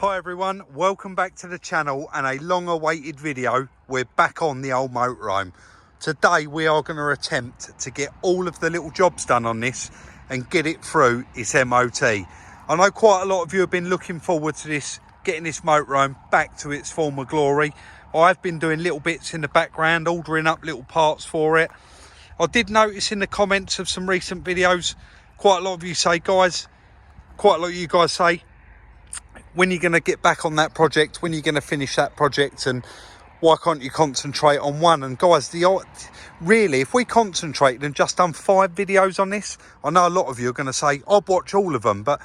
Hi everyone, welcome back to the channel and a long awaited video. We're back on the old motorhome. Today we are going to attempt to get all of the little jobs done on this and get it through its MOT. I know quite a lot of you have been looking forward to this, getting this motorhome back to its former glory. I've been doing little bits in the background, ordering up little parts for it. I did notice in the comments of some recent videos, quite a lot of you say, when you're going to get back on that project, when you're going to finish that project, and why can't you concentrate on one? And guys, really, if we concentrated and just done 5 videos on this, I know a lot of you are going to say, I'll watch all of them, but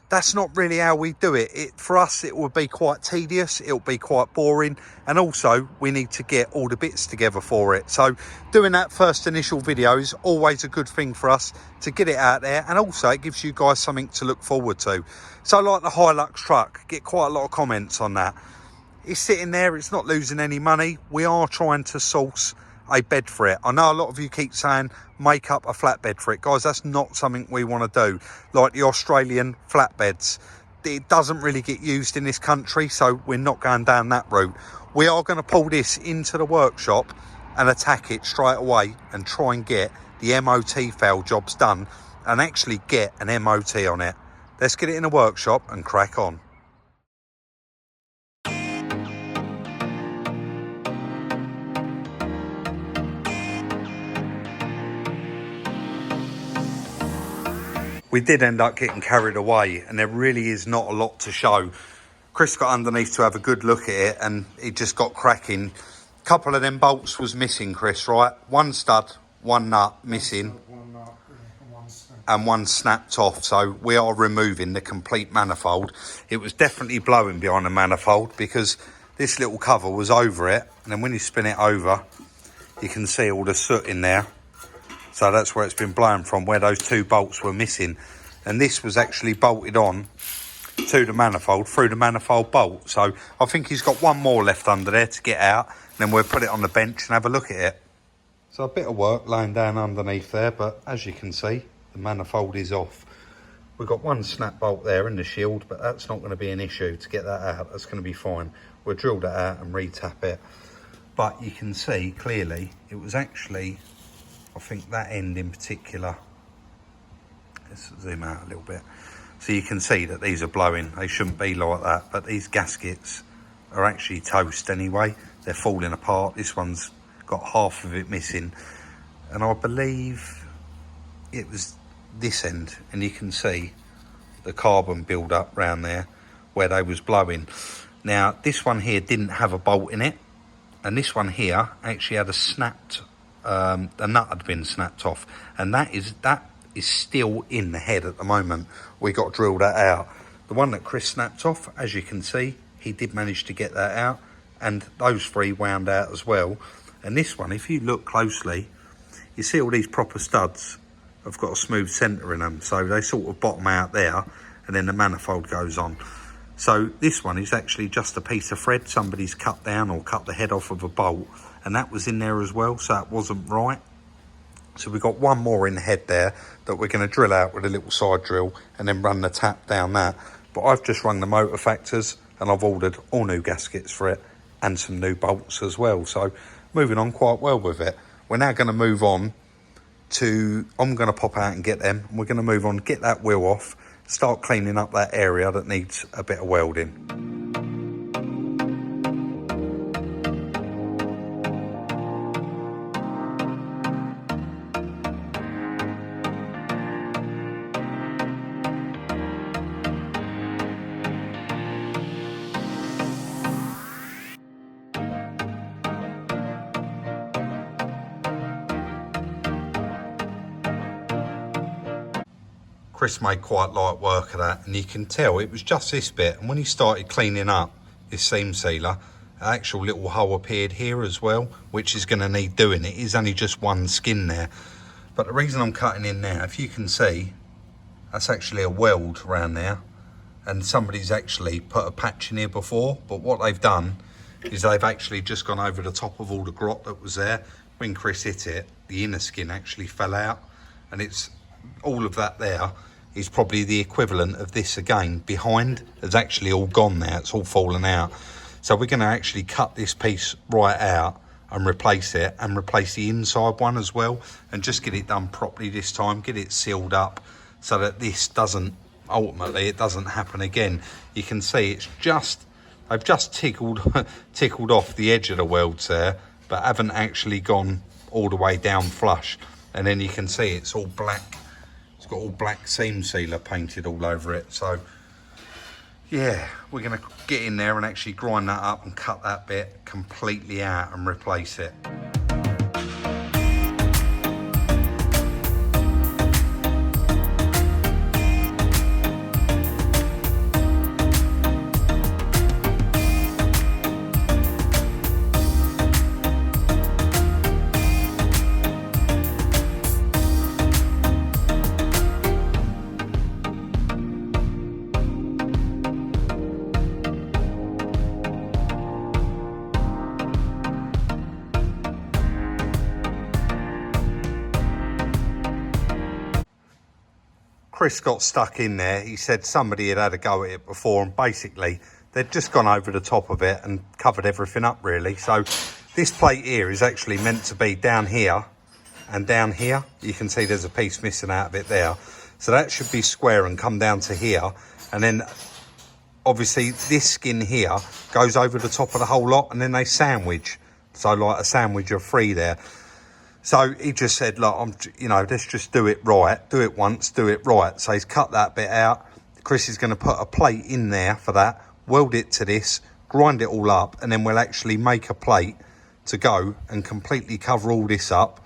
that's not really how we do it. For us, it will be quite tedious, it'll be quite boring, and also we need to get all the bits together for it. So doing that first initial video is always a good thing for us to get it out there, and also it gives you guys something to look forward to. So like the Hilux truck, get quite a lot of comments on that. It's sitting there, it's not losing any money. We are trying to source a bed for it. I know a lot of you keep saying make up a flatbed for it. Guys, that's not something we want to do. Like the Australian flatbeds, it doesn't really get used in this country, so we're not going down that route. We are going to pull this into the workshop and attack it straight away and try and get the MOT fail jobs done and actually get an MOT on it. Let's get it in the workshop and crack on. We did end up getting carried away and there really is not a lot to show. Chris got underneath to have a good look at it and it just got cracking. A couple of them bolts was missing, Chris, right? One stud, one nut missing. And one snapped off, so we are removing the complete manifold. It was definitely blowing behind the manifold because this little cover was over it, and then when you spin it over you can see all the soot in there. So that's where it's been blowing from, where those 2 bolts were missing. And this was actually bolted on to the manifold through the manifold bolt. So I think he's got one more left under there to get out, and then we'll put it on the bench and have a look at it. So a bit of work laying down underneath there, but as you can see, the manifold is off. We've got one snap bolt there in the shield, but that's not going to be an issue to get that out. That's going to be fine. We'll drill that out and re-tap it. But you can see clearly it was actually, I think that end in particular, let's zoom out a little bit. So you can see that these are blowing. They shouldn't be like that, but these gaskets are actually toast anyway. They're falling apart. This one's got half of it missing. And I believe it was this end, and you can see the carbon build up round there where they was blowing. Now this one here didn't have a bolt in it, and this one here actually had a snapped, the nut had been snapped off, and that is still in the head at the moment. We got to drill that out. The one that Chris snapped off, as you can see, he did manage to get that out, and those 3 wound out as well. And this one, if you look closely, you see all these proper studs have got a smooth centre in them, so they sort of bottom out there and then the manifold goes on. So this one is actually just a piece of thread somebody's cut down or cut the head off of a bolt, and that was in there as well, so that wasn't right. So we've got one more in the head there that we're going to drill out with a little side drill and then run the tap down that. But I've just rung the motor factors and I've ordered all new gaskets for it and some new bolts as well, so moving on quite well with it. We're now going to move on to, I'm going to pop out and get them. We're going to move on, get that wheel off, start cleaning up that area that needs a bit of welding. Chris made quite light work of that, and you can tell it was just this bit, and when he started cleaning up his seam sealer, an actual little hole appeared here as well, which is going to need doing. It is only just one skin there, but the reason I'm cutting in now, if you can see, that's actually a weld around there, and somebody's actually put a patch in here before, but what they've done is they've actually just gone over the top of all the grot that was there. When Chris hit it, the inner skin actually fell out, and it's all of that there is probably the equivalent of this again. Behind has actually all gone now, it's all fallen out. So we're going to actually cut this piece right out and replace it, and replace the inside one as well, and just get it done properly this time, get it sealed up so that this doesn't, ultimately it doesn't happen again. You can see it's just, I've just tickled off the edge of the welds there, but haven't actually gone all the way down flush. And then you can see it's all black, it's got all black seam sealer painted all over it. So yeah, we're going to get in there and actually grind that up and cut that bit completely out and replace it. Chris got stuck in there. He said somebody had a go at it before, and basically they'd just gone over the top of it and covered everything up really. So this plate here is actually meant to be down here and down here. You can see there's a piece missing out of it there. So that should be square and come down to here. And then obviously this skin here goes over the top of the whole lot, and then they sandwich. So like a sandwich of three there. So he just said, look, let's just do it right. Do it once, do it right. So he's cut that bit out. Chris is going to put a plate in there for that, weld it to this, grind it all up, and then we'll actually make a plate to go and completely cover all this up.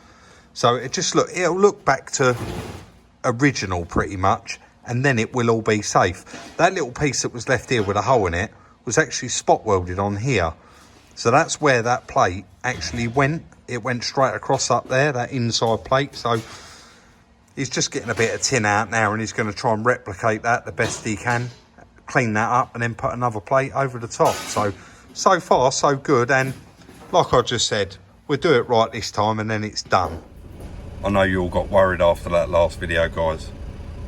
So it'll look back to original pretty much, and then it will all be safe. That little piece that was left here with a hole in it was actually spot welded on here. So that's where that plate actually went. It went straight across up there, that inside plate. So he's just getting a bit of tin out now, and he's going to try and replicate that the best he can, clean that up, and then put another plate over the top. So far, so good. And like I just said, we'll do it right this time, and then it's done. I know you all got worried after that last video, guys.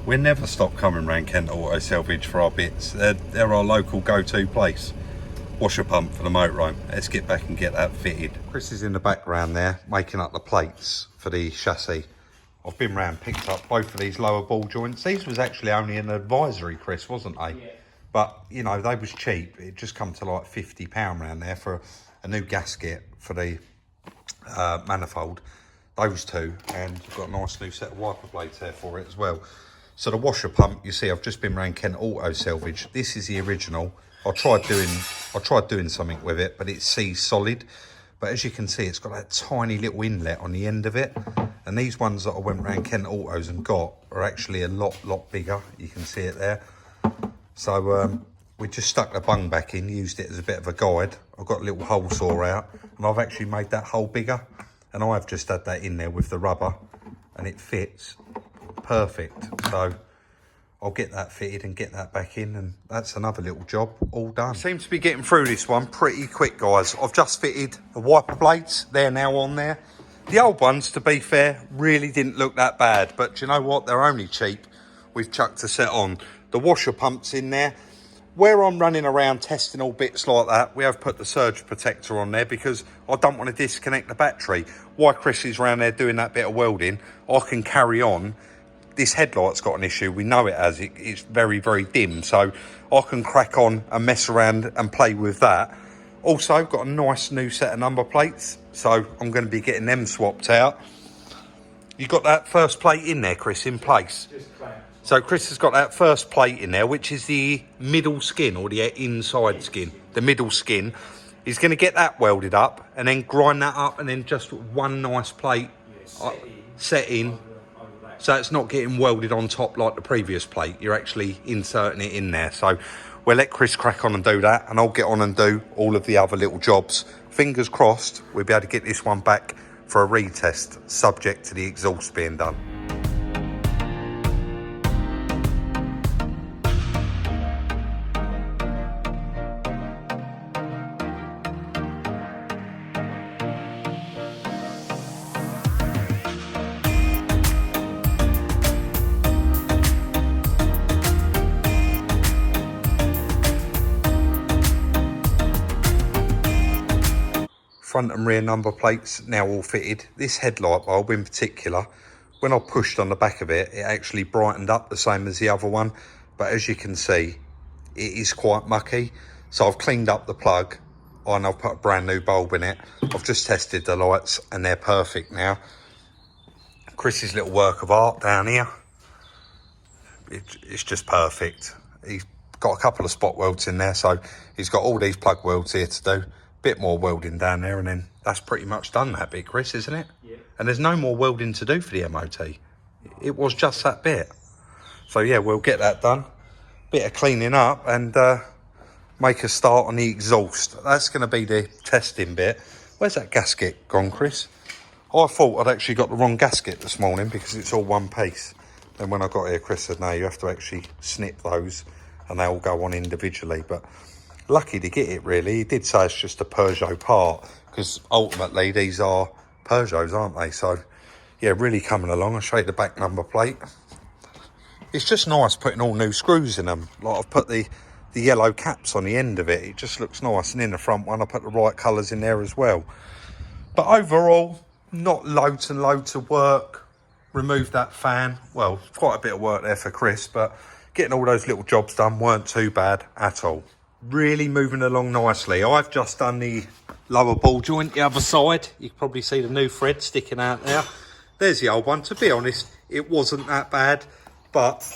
We never stop coming round Kent Auto Salvage for our bits. They're our local go-to place. Washer pump for the motorhome. Let's get back and get that fitted. Chris is in the background there making up the plates for the chassis. I've been round, picked up both of these lower ball joints. These was actually only an advisory, Chris, wasn't they? Yeah. But you know, they was cheap. It just come to like £50 round there for a new gasket for the manifold. Those two, and I've got a nice new set of wiper blades there for it as well. So the washer pump, you see, I've just been round Kent Auto Salvage. This is the original. I tried doing something with it, but it's solid. But as you can see, it's got that tiny little inlet on the end of it. And these ones that I went round Kent Autos and got are actually a lot bigger. You can see it there. So we just stuck the bung back in, used it as a bit of a guide. I've got a little hole saw out, and I've actually made that hole bigger. And I've just had that in there with the rubber, and it fits perfect. So I'll get that fitted and get that back in, and that's another little job all done. Seems to be getting through this one pretty quick, guys. I've just fitted the wiper blades. They're now on there. The old ones, to be fair, really didn't look that bad, but do you know what? They're only cheap. We've chucked a set on. The washer pump's in there. Where I'm running around testing all bits like that, we have put the surge protector on there because I don't want to disconnect the battery. While Chris is around there doing that bit of welding, I can carry on. This headlight's got an issue. We know it has. It's very dim. So I can crack on and mess around and play with that. Also, got a nice new set of number plates. So I'm going to be getting them swapped out. You got that first plate in there, Chris, in place? So Chris has got that first plate in there, which is the middle skin or the inside skin, the middle skin. He's going to get that welded up and then grind that up, and then just one nice plate set in. So it's not getting welded on top like the previous plate. You're actually inserting it in there. So we'll let Chris crack on and do that, and I'll get on and do all of the other little jobs. Fingers crossed we'll be able to get this one back for a retest, subject to the exhaust being done. front and rear number plates now all fitted. This headlight bulb in particular, when I pushed on the back of it, it actually brightened up the same as the other one. But as you can see, it is quite mucky. So I've cleaned up the plug and I've put a brand new bulb in it. I've just tested the lights and they're perfect now. Chris's little work of art down here. It's just perfect. He's got a couple of spot welds in there, so he's got all these plug welds here to do. Bit more welding down there, and then that's pretty much done, that bit, Chris, isn't it? Yeah. And there's no more welding to do for the MOT. It was just that bit. So yeah, we'll get that done. Bit of cleaning up and make a start on the exhaust. That's going to be the testing bit. Where's that gasket gone, Chris? I thought I'd actually got the wrong gasket this morning because it's all one piece. Then when I got here, Chris said, no, you have to actually snip those and they all go on individually. But lucky to get it, really. He did say it's just a Peugeot part because ultimately these are Peugeots, aren't they? So yeah, really coming along. I'll show you the back number plate. It's just nice putting all new screws in them. Like I've put the yellow caps on the end of it. It just looks nice. And in the front one, I put the right colours in there as well. But overall, not loads and loads of work. Remove that fan. Well, quite a bit of work there for Chris, but getting all those little jobs done weren't too bad at all. Really moving along nicely. I've just done the lower ball joint, the other side. You can probably see the new thread sticking out there. There's the old one. To be honest, it wasn't that bad, but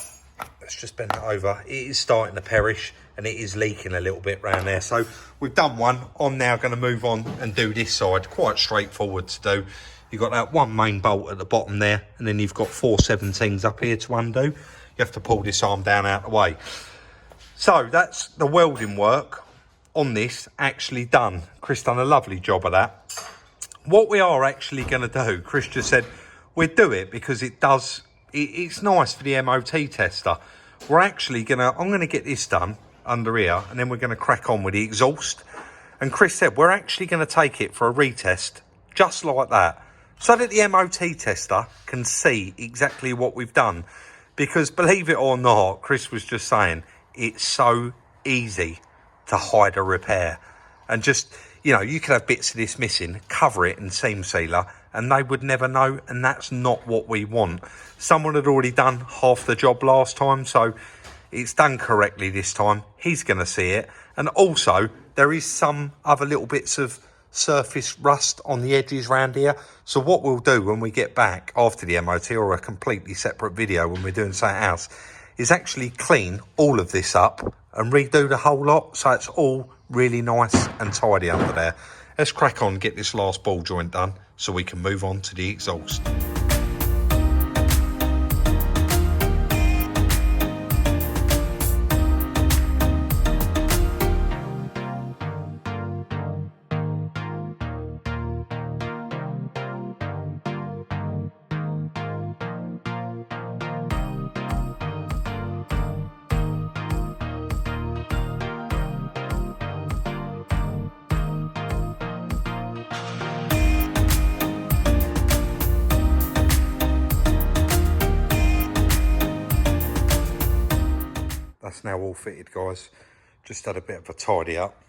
let's just bend it over. It is starting to perish and it is leaking a little bit around there. So we've done one. I'm now going to move on and do this side. Quite straightforward to do. You've got that one main bolt at the bottom there, and then you've got 4 17s up here to undo. You have to pull this arm down out of the way. So that's the welding work on this actually done. Chris done a lovely job of that. What we are actually going to do, Chris just said, we'll do it because it's nice for the MOT tester. We're actually I'm going to get this done under here, and then we're going to crack on with the exhaust. And Chris said, we're actually going to take it for a retest, just like that, so that the MOT tester can see exactly what we've done. Because believe it or not, Chris was just saying, it's so easy to hide a repair. And just, you know, you could have bits of this missing, cover it in seam sealer, and they would never know, and that's not what we want. Someone had already done half the job last time, so it's done correctly this time. He's going to see it. And also, there is some other little bits of surface rust on the edges around here. So what we'll do when we get back after the MOT, or a completely separate video when we're doing something else, is actually clean all of this up and redo the whole lot, so it's all really nice and tidy under there. Let's crack on, get this last ball joint done so we can move on to the exhaust. That's now all fitted, guys. Just had a bit of a tidy up.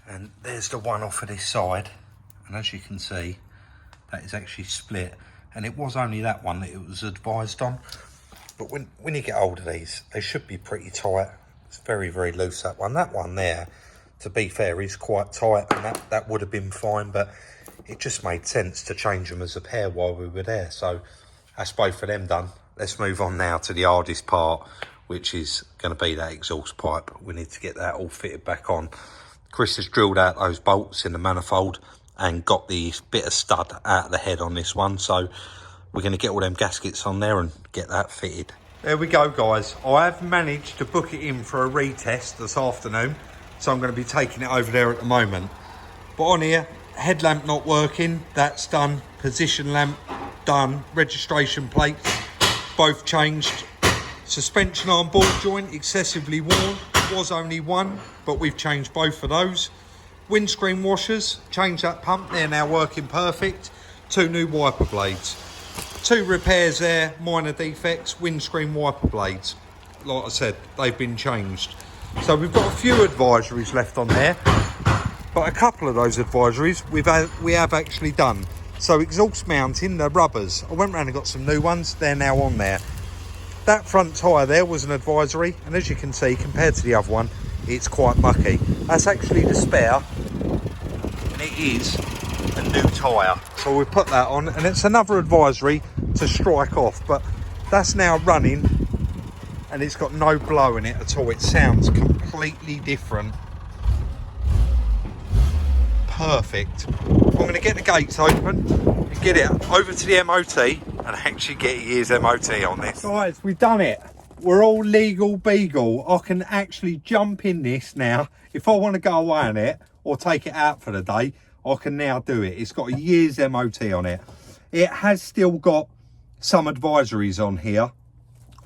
And there's the one off of this side. And as you can see, that is actually split. And it was only that one that it was advised on. But when you get hold of these, they should be pretty tight. It's very, very loose, that one. That one there, to be fair, is quite tight. And that would have been fine. But it just made sense to change them as a pair while we were there. So that's both of them done. Let's move on now to the hardest part, which is going to be that exhaust pipe. We need to get that all fitted back on. Chris has drilled out those bolts in the manifold and got the bit of stud out of the head on this one. So we're going to get all them gaskets on there and get that fitted. There we go, guys. I have managed to book it in for a retest this afternoon. So I'm going to be taking it over there at the moment. But on here, headlamp not working. That's done. Position lamp done. Registration plates both changed. Suspension arm ball joint excessively worn. Was only one, but we've changed both of those. Windscreen washers, changed that pump. They're now working perfect. 2 new wiper blades. 2 repairs there, minor defects, windscreen wiper blades. Like I said, they've been changed. So we've got a few advisories left on there. But a couple of those advisories we have actually done. So exhaust mounting, the rubbers, I went round and got some new ones. They're now on there. That front tyre there was an advisory, and as you can see, compared to the other one, it's quite mucky. That's actually the spare, and it is a new tyre. So we put that on, and it's another advisory to strike off, but that's now running, and it's got no blow in it at all. It sounds completely different. Perfect. I'm going to get the gates open and get it over to the MOT and actually get a year's MOT on this. Guys, we've done it. We're all legal beagle. I can actually jump in this now. If I want to go away on it or take it out for the day, I can now do it. It's got a year's MOT on it. It has still got some advisories on here.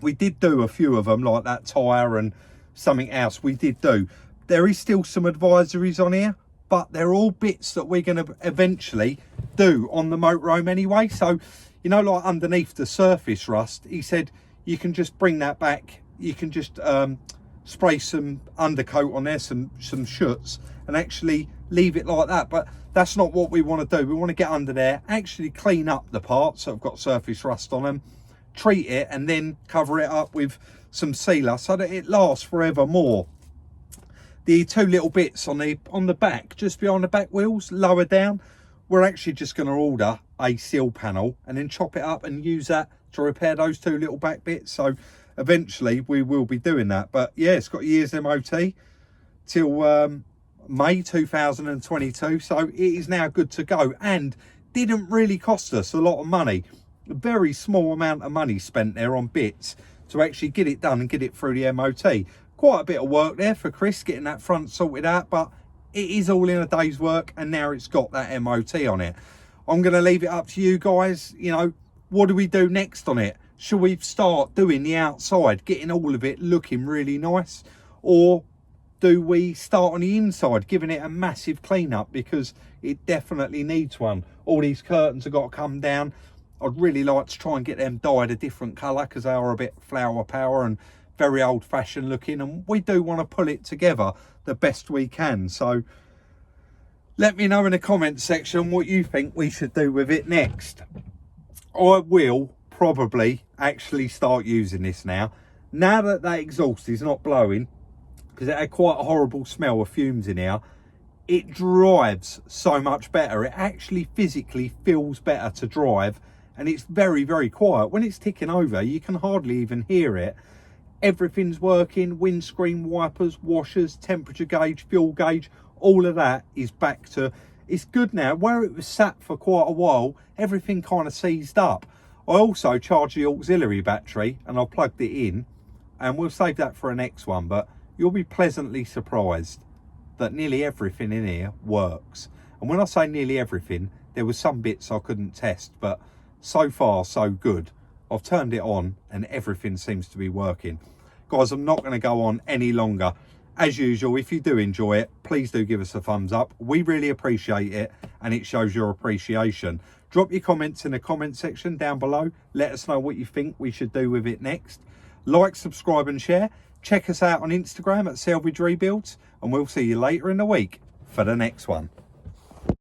We did do a few of them, like that tyre and something else we did do. There is still some advisories on here, but they're all bits that we're going to eventually do on the motorhome anyway. So, you know, like underneath the surface rust, he said you can just bring that back. You can just spray some undercoat on there, some shoots, and actually leave it like that. But that's not what we want to do. We want to get under there, actually clean up the parts that have got surface rust on them, treat it, and then cover it up with some sealer so that it lasts forever more. The two little bits on the back, just behind the back wheels, lower down, we're actually just going to order a seal panel and then chop it up and use that to repair those two little back bits. So eventually we will be doing that. But yeah, it's got a year's MOT till May 2022. So it is now good to go, and didn't really cost us a lot of money. A very small amount of money spent there on bits to actually get it done and get it through the MOT. Quite a bit of work there for Chris getting that front sorted out, but it is all in a day's work, and now it's got that MOT on it. I'm going to leave it up to you guys. You know, what do we do next on it? Should we start doing the outside, getting all of it looking really nice, or do we start on the inside, giving it a massive clean up, because it definitely needs one? All these curtains have got to come down. I'd really like to try and get them dyed a different colour, because they are a bit flower power and very old fashioned looking, and we do want to pull it together the best we can. So let me know in the comments section what you think we should do with it next. I will probably actually start using this now that that exhaust is not blowing, because it had quite a horrible smell of fumes in here. It drives so much better. It actually physically feels better to drive, and it's very, very quiet. When it's ticking over, you can hardly even hear it. Everything's working, windscreen wipers, washers, temperature gauge, fuel gauge, all of that is back to, it's good now. Where it was sat for quite a while, everything kind of seized up. I also charged the auxiliary battery and I plugged it in, and we'll save that for a next one, but you'll be pleasantly surprised that nearly everything in here works. And when I say nearly everything, there were some bits I couldn't test, but so far so good. I've turned it on and everything seems to be working. Guys, I'm not going to go on any longer. As usual, if you do enjoy it, please do give us a thumbs up. We really appreciate it, and it shows your appreciation. Drop your comments in the comment section down below. Let us know what you think we should do with it next. Like, subscribe and share. Check us out on Instagram at Salvage Rebuilds, and we'll see you later in the week for the next one.